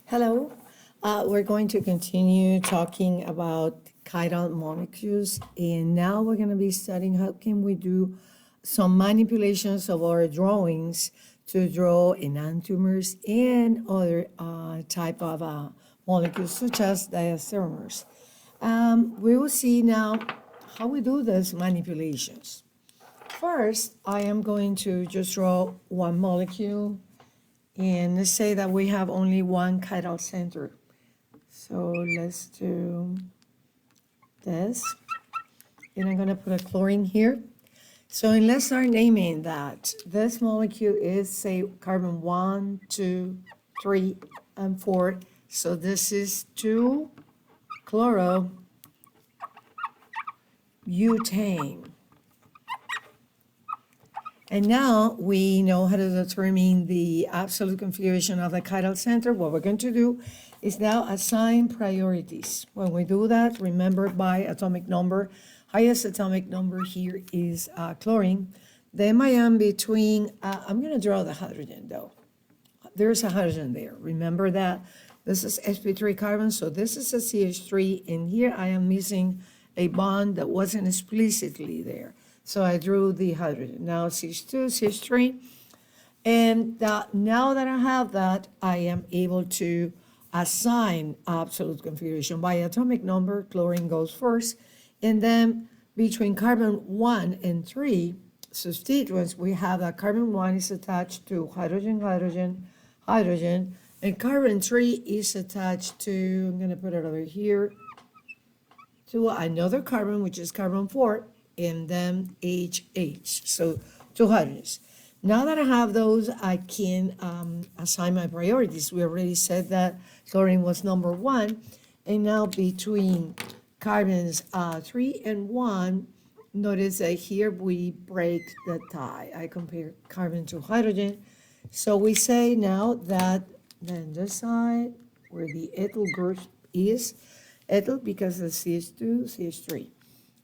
Hello. We're going to continue talking about chiral molecules, and now we're going to be studying how can we do some manipulations of our drawings to draw enantiomers and other type of molecules, such as diastereomers. We will see now how we do these manipulations. First, I am going to just draw one molecule, and let's say that we have only one chiral center. So let's do this. And I'm going to put a chlorine here. So and let's start naming that. This molecule is, say, carbon 1, 2, 3, and 4. So this is 2-chlorobutane. And now we know how to determine the absolute configuration of the chiral center. What we're going to do is now assign priorities. When we do that, remember by atomic number. Highest atomic number here is chlorine. Then I am between, I'm going to draw the hydrogen though. There's a hydrogen there. Remember that this is sp3 carbon, so this is a CH3, and here I am missing a bond that wasn't explicitly there. So I drew the hydrogen. Now CH2, CH3. And now that I have that, I am able to assign absolute configuration. By atomic number, chlorine goes first. And then between carbon 1 and 3 substituents, we have that carbon 1 is attached to hydrogen, hydrogen, hydrogen. And carbon 3 is attached to, I'm going to put it over here, to another carbon, which is carbon 4. And then HH, so 2 hydrogens. Now that I have those, I can assign my priorities. We already said that chlorine was number 1, and now between carbons 3 and 1, notice that here we break the tie. I compare carbon to hydrogen. So we say now that then this side, where the ethyl group is, ethyl because of CH2, CH3.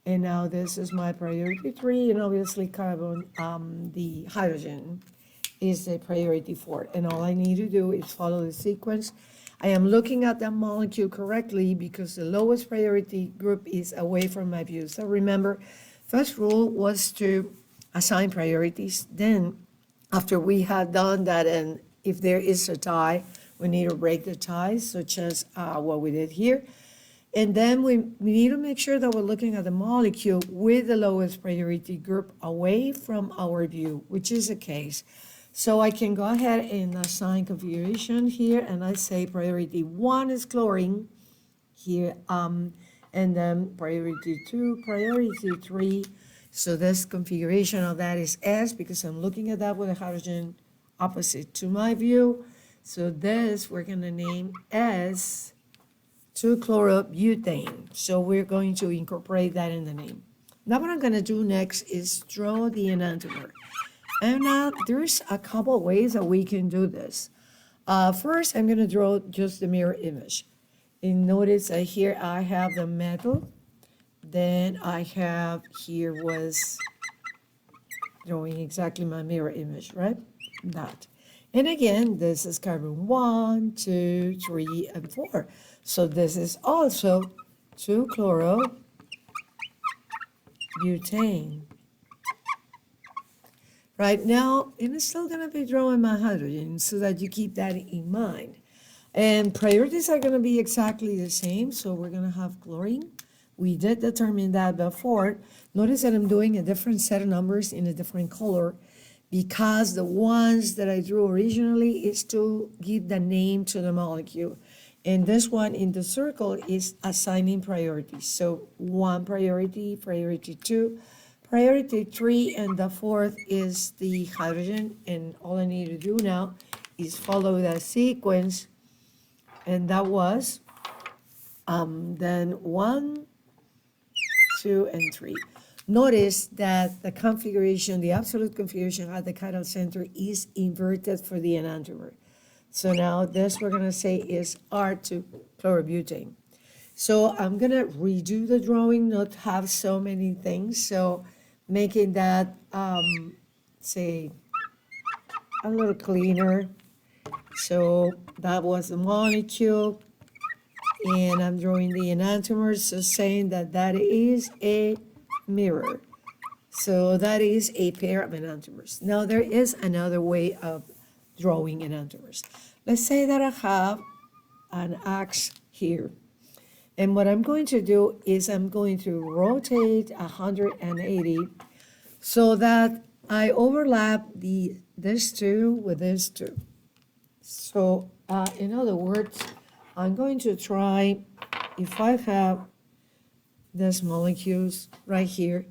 And now this is my priority 3, and obviously carbon, the hydrogen is the priority 4. And all I need to do is follow the sequence. I am looking at that molecule correctly because the lowest priority group is away from my view. So remember, first rule was to assign priorities. Then after we had done that, and if there is a tie, we need to break the ties, such as what we did here. And then we need to make sure that we're looking at the molecule with the lowest priority group away from our view, which is the case. So I can go ahead and assign configuration here, and I say priority 1 is chlorine here, and then priority 2, priority 3. So this configuration of that is S, because I'm looking at that with a hydrogen opposite to my view. So this we're going to name as 2-chlorobutane. So we're going to incorporate that in the name. Now what I'm going to do next is draw the enantiomer. And now there's a couple of ways that we can do this. First, I'm going to draw just the mirror image. And notice that here I have the metal. Then I have here was drawing exactly my mirror image, right? That. And again, this is carbon 1, 2, 3, and 4. So this is also 2-chlorobutane. Right now, and it's still going to be drawing my hydrogen so that you keep that in mind. And priorities are going to be exactly the same. So we're going to have chlorine. We did determine that before. Notice that I'm doing a different set of numbers in a different color, because the ones that I drew originally is to give the name to the molecule. And this one in the circle is assigning priorities. So 1 priority, priority 2, priority 3, and the 4th is the hydrogen. And all I need to do now is follow that sequence. And that was then 1, 2, and 3. Notice that the configuration, the absolute configuration at the chiral center is inverted for the enantiomer. So now this we're going to say is R2-chlorobutane. So I'm going to redo the drawing, not have so many things. So making that, say, a little cleaner. So that was the molecule, and I'm drawing the enantiomers, so saying that that is a mirror. So that is a pair of enantiomers. Now there is another way of drawing enantiomers. Let's say that I have an axe here. And what I'm going to do is I'm going to rotate 180 so that I overlap this two with this two. So in other words, I'm going to try, if I have these molecules right here,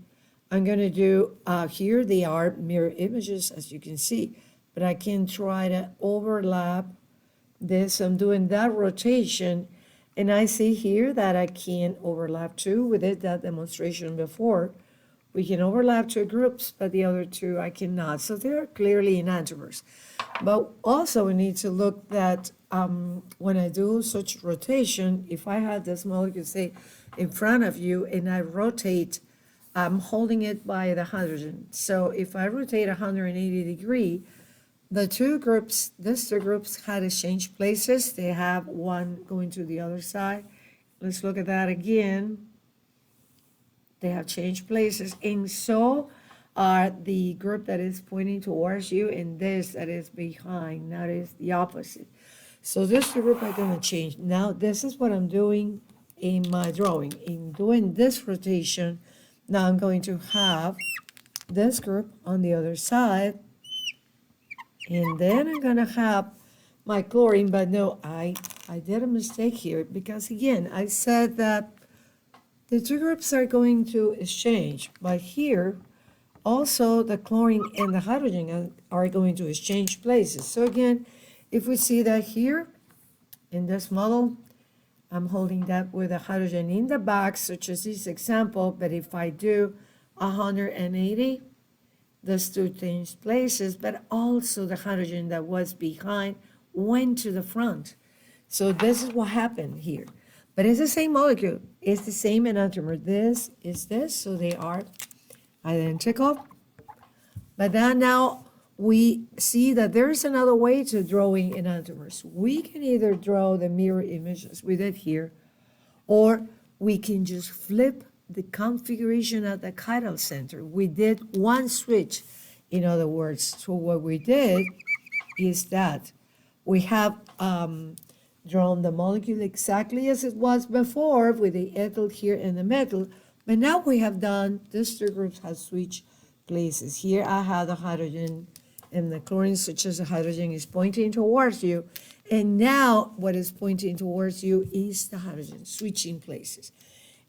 I'm going to do, here they are mirror images, as you can see, but I can try to overlap this. I'm doing that rotation, and I see here that I can overlap two. We did that demonstration before. We can overlap two groups, but the other two I cannot. So they're clearly enantiomers. But also we need to look that when I do such rotation, if I have this molecule, say, in front of you, and I rotate, I'm holding it by the hydrogen. So if I rotate 180 degree, the two groups, these two groups had exchanged places. They have one going to the other side. Let's look at that again. They have changed places, and so are the group that is pointing towards you and this that is behind. That is the opposite. So this group are going to change. Now this is what I'm doing in my drawing. In doing this rotation, now I'm going to have this group on the other side, and then I'm going to have my chlorine. But no, I did a mistake here, because again, I said that the two groups are going to exchange, but here also the chlorine and the hydrogen are going to exchange places. So again, if we see that here in this model, I'm holding that with a hydrogen in the back, such as this example, but if I do 180, those two change places, but also the hydrogen that was behind went to the front. So this is what happened here. But it's the same molecule. It's the same enantiomer. This is this, so they are identical. But then now we see that there's another way to drawing enantiomers. We can either draw the mirror image, as we did here, or we can just flip the configuration of the chiral center. We did one switch, in other words. So what we did is that we have drawn the molecule exactly as it was before, with the ethyl here and the methyl, but now we have done, these two groups have switched places. Here I have the hydrogen and the chlorine, such as the hydrogen is pointing towards you, and now what is pointing towards you is the hydrogen, switching places.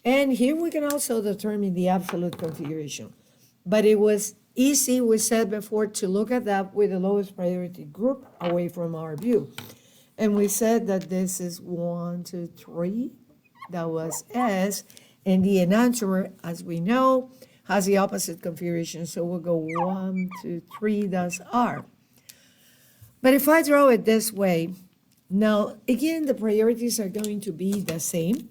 And here we can also determine the absolute configuration. But it was easy, we said before, to look at that with the lowest priority group away from our view. And we said that this is 1, 2, 3, that was S, and the enantiomer, as we know, has the opposite configuration, so we'll go 1, 2, 3, that's R. But if I draw it this way, now, again, the priorities are going to be the same.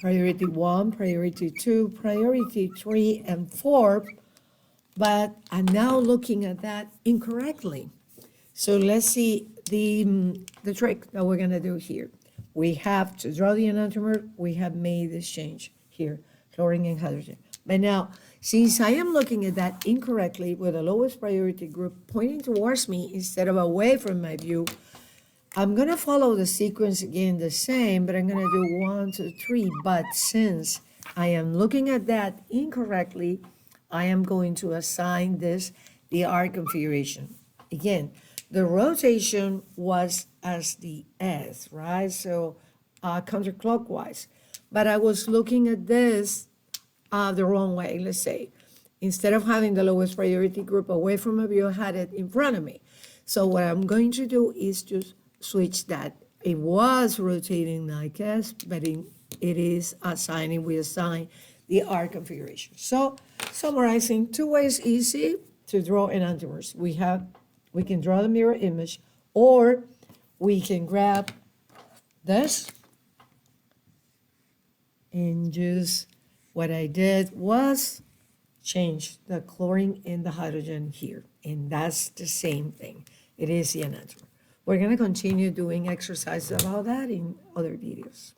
Priority 1, priority 2, priority 3, and 4, but I'm now looking at that incorrectly. So let's see the trick that we're going to do here. We have to draw the enantiomer. We have made this change here, chlorine and hydrogen. But now, since I am looking at that incorrectly with the lowest priority group pointing towards me instead of away from my view, I'm going to follow the sequence again the same, but I'm going to do 1, 2, 3. But since I am looking at that incorrectly, I am going to assign this the R configuration. Again, the rotation was as the S, right? So counterclockwise. But I was looking at this the wrong way, let's say. Instead of having the lowest priority group away from my view, I had it in front of me. So what I'm going to do is just switch that. It was rotating like S, but it is assigning, we assign the R configuration. So summarizing, two ways easy to draw enantiomers. We can draw the mirror image, or we can grab this and just, what I did was change the chlorine and the hydrogen here, and that's the same thing. It is the enantiomer. We're going to continue doing exercises about that in other videos.